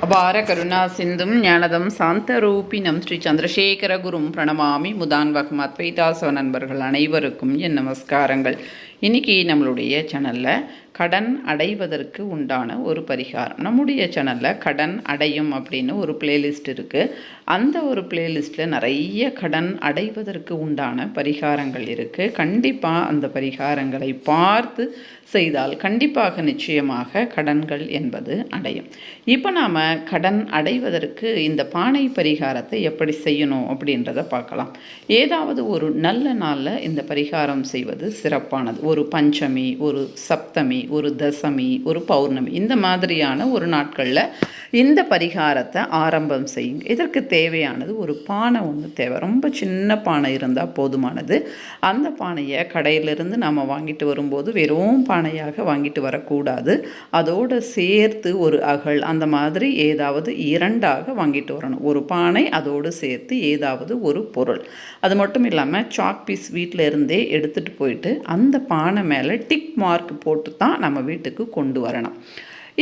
அபார கருணா சிந்தும் ஞானதம் சாந்தரூபினம் ஸ்ரீ சந்திரசேகர குரும் பிரணமாமி முதான்வகம் அத்வைதாசவ நண்பர்கள் அனைவருக்கும் என் நமஸ்காரங்கள். இன்றைக்கி நம்மளுடைய சேனலில் கடன் அடைவதற்கு உண்டான ஒரு பரிகாரம். நம்முடைய சேனலில் கடன் அடையும் அப்படின்னு ஒரு பிளேலிஸ்ட் இருக்குது. அந்த ஒரு பிளேலிஸ்ட்டில் நிறைய கடன் அடைவதற்கு உண்டான பரிகாரங்கள் இருக்குது. கண்டிப்பாக அந்த பரிகாரங்களை பார்த்து செய்தால் கண்டிப்பாக நிச்சயமாக கடன்கள் என்பது அடையும். இப்போ நாம் கடன் அடைவதற்கு இந்த பானை பரிகாரத்தை எப்படி செய்யணும் அப்படின்றத பார்க்கலாம். ஏதாவது ஒரு நல்ல நாளில் இந்த பரிகாரம் செய்வது சிறப்பானது. ஒரு பஞ்சமி, ஒரு சப்தமி, ஒரு தசமி, ஒரு பௌர்ணமி, இந்த மாதிரியான ஒரு நாட்களில் இந்த பரிகாரத்தை ஆரம்பம் செய்யுங்க. இதற்கு தேவையானது ஒரு பானை ஒன்று தேவை. ரொம்ப சின்ன பானை இருந்தால் போதுமானது. அந்த பானையை கடையிலிருந்து நாம் வாங்கிட்டு வரும்போது வெறும் பானையாக வாங்கிட்டு வரக்கூடாது. அதோடு சேர்த்து ஒரு அகல் அந்த மாதிரி ஏதாவது இரண்டாக வாங்கிட்டு வரணும். ஒரு பானை அதோடு சேர்த்து ஏதாவது ஒரு பொருள். அது மட்டும் இல்லாமல் சாக் பீஸ் வீட்டில் இருந்தே எடுத்துகிட்டு போயிட்டு அந்த பானை மேலே டிக் மார்க் போட்டு தான் நம்ம வீட்டுக்கு கொண்டு வரணும்.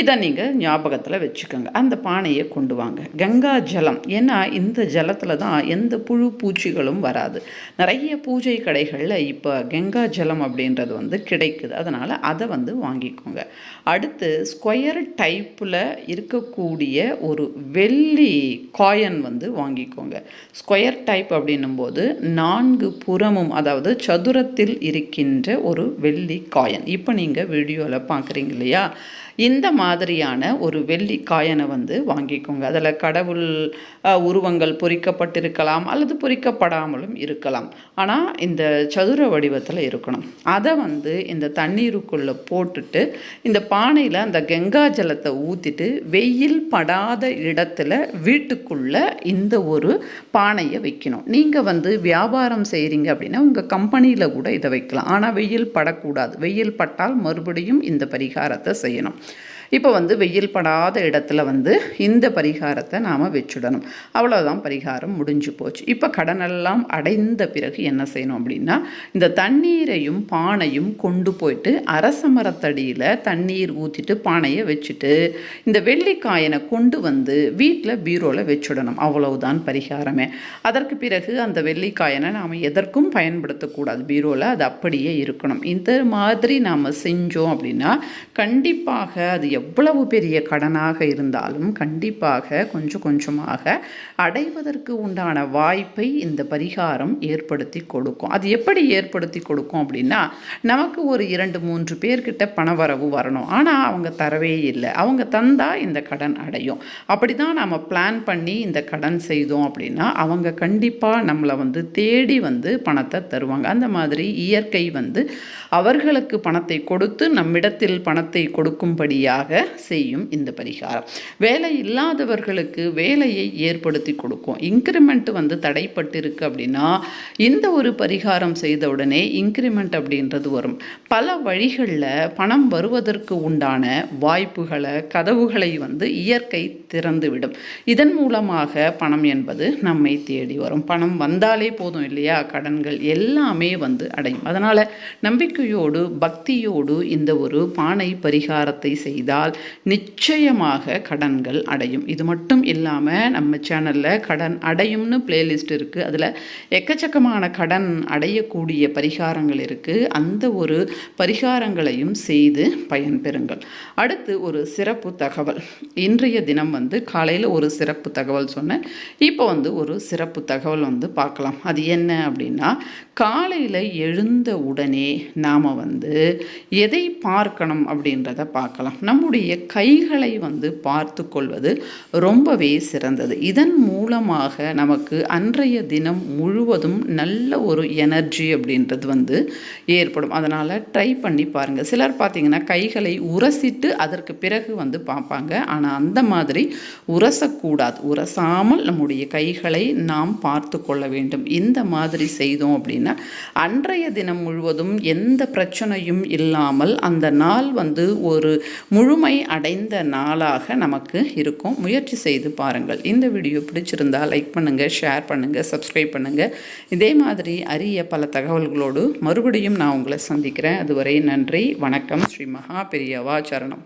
இதை நீங்கள் ஞாபகத்தில் வச்சுக்கோங்க. அந்த பானையை கொண்டு வாங்க. கங்கா ஜலம், ஏன்னா இந்த ஜலத்தில் தான் எந்த புழு பூச்சிகளும் வராது. நிறைய பூஜை கடைகளில் இப்போ கங்கா ஜலம் அப்படின்றது கிடைக்குது. அதனால் அதை வாங்கிக்கோங்க. அடுத்து ஸ்கொயர் டைப்பில் இருக்கக்கூடிய ஒரு வெள்ளி காயின் வாங்கிக்கோங்க. ஸ்கொயர் டைப் அப்படின்னும்போது 4 புறமும், அதாவது சதுரத்தில் இருக்கின்ற ஒரு வெள்ளி காயின். இப்போ நீங்கள் வீடியோவில் பார்க்குறீங்க இல்லையா, இந்த மாதிரியான ஒரு வெள்ளி காயனை வாங்கிக்கோங்க. அதில் கடவுள் உருவங்கள் பொறிக்கப்பட்டிருக்கலாம் அல்லது பொறிக்கப்படாமலும் இருக்கலாம். ஆனால் இந்த சதுர வடிவத்தில் இருக்கணும். அதை இந்த தண்ணீருக்குள்ளே போட்டுட்டு இந்த பானையில் அந்த கங்கா ஜலத்தை ஊற்றிட்டு வெயில் படாத இடத்துல வீட்டுக்குள்ளே இந்த ஒரு பானையை வைக்கணும். நீங்கள் வியாபாரம் செய்கிறீங்க அப்படின்னா உங்கள் கம்பெனியில் கூட இதை வைக்கலாம். ஆனால் வெயில் படக்கூடாது. வெயில் பட்டால் மறுபடியும் இந்த பரிகாரத்தை செய்யணும். இப்போ வெயில் படாத இடத்துல இந்த பரிகாரத்தை நாம் வச்சுடணும். அவ்வளோதான், பரிகாரம் முடிஞ்சு போச்சு. இப்போ கடனெல்லாம் அடைந்த பிறகு என்ன செய்யணும் அப்படின்னா, இந்த தண்ணீரையும் பானையும் கொண்டு போயிட்டு அரச மரத்தடியில் தண்ணீர் ஊற்றிட்டு பானையை வச்சுட்டு இந்த வெள்ளிக்காயனை கொண்டு வீட்டில் பீரோவில் வச்சுடணும். அவ்வளவுதான் பரிகாரமே. அதற்கு பிறகு அந்த வெள்ளிக்காயனை நாம் எதற்கும் பயன்படுத்தக்கூடாது. பீரோவில் அது அப்படியே இருக்கணும். இந்த மாதிரி நாம் செஞ்சோம் அப்படின்னா கண்டிப்பாக அது எவ்வளவு பெரிய கடனாக இருந்தாலும் கண்டிப்பாக கொஞ்சம் கொஞ்சமாக அடைவதற்கு உண்டான வாய்ப்பை இந்த பரிகாரம் ஏற்படுத்தி கொடுக்கும். அது எப்படி ஏற்படுத்தி கொடுக்கும் அப்படின்னா, நமக்கு ஒரு 2-3 பேர்கிட்ட பணவரவு வரணும். ஆனால் அவங்க தரவே இல்லை. அவங்க தந்தால் இந்த கடன் அடையும். அப்படி தான் நம்ம பிளான் பண்ணி இந்த கடன் செய்தோம் அப்படின்னா அவங்க கண்டிப்பாக நம்மளை தேடி பணத்தை தருவாங்க. அந்த மாதிரி இயற்கை அவர்களுக்கு பணத்தை கொடுத்து நம்மிடத்தில் பணத்தை கொடுக்கும்படியாக செய்யும் இந்த பரிகாரம். வேலை இல்லாதவர்களுக்கு வேலையை ஏற்படுத்தி கொடுக்கும். இன்க்ரிமெண்ட் தடைப்பட்டு இருக்கு அப்படின்னா இந்த ஒரு பரிகாரம் செய்த உடனே இன்க்ரிமெண்ட் அப்படின்றது வரும். பல வழிகளில் பணம் வருவதற்கு உண்டான வாய்ப்புகளை, கதவுகளை இயற்கை திறந்துவிடும். இதன் மூலமாக பணம் என்பது நம்மை தேடி வரும். பணம் வந்தாலே போதும் இல்லையா, கடன்கள் எல்லாமே அடையும். அதனால் நம்பிக்கையோடு பக்தியோடு இந்த ஒரு பானை பரிகாரத்தை செய்தால் நிச்சயமாக கடன்கள் அடையும். இது மட்டும் இல்லாமல் நம்ம சேனலில் கடன் அடையும்னு பிளேலிஸ்ட் இருக்குது. அதில் எக்கச்சக்கமான கடன் அடையக்கூடிய பரிகாரங்கள் இருக்குது. அந்த ஒரு பரிகாரங்களையும் செய்து பயன்பெறுங்கள். அடுத்து ஒரு சிறப்பு தகவல். இன்றைய தினம் காலையில் ஒரு சிறப்பு தகவல் சொன்னேன். இப்போ ஒரு சிறப்பு தகவல் பார்க்கலாம். அது என்ன அப்படின்னா, காலையில் எழுந்த உடனே நாம் எதை பார்க்கணும் அப்படின்றத பார்க்கலாம். நம்முடைய கைகளை பார்த்து கொள்வது ரொம்பவே சிறந்தது. இதன் மூலமாக நமக்கு அன்றைய தினம் முழுவதும் நல்ல ஒரு எனர்ஜி அப்படின்றது ஏற்படும். அதனால் ட்ரை பண்ணி பாருங்கள். சிலர் பார்த்திங்கன்னா கைகளை உரசிட்டு அதற்கு பிறகு பார்ப்பாங்க. ஆனால் அந்த மாதிரி உரசக்கூடாது. உரசாமல் நம்முடைய கைகளை நாம் பார்த்து கொள்ள வேண்டும். இந்த மாதிரி செய்தோம் அப்படின்னா அன்றைய தினம் முழுவதும் எந்த பிரச்சனையும் இல்லாமல் அந்த நாள் ஒரு முழுமை அடைந்த நாளாக நமக்கு இருக்கும். முயற்சி செய்து பாருங்கள். இந்த வீடியோ பிடிச்சிருந்தால் லைக் பண்ணுங்கள், ஷேர் பண்ணுங்கள், சப்ஸ்கிரைப் பண்ணுங்கள். இதே மாதிரி அரிய பல தகவல்களோடு மறுபடியும் நான் உங்களை சந்திக்கிறேன். அதுவரை நன்றி, வணக்கம். ஸ்ரீ மகா பெரியவா சரணம்.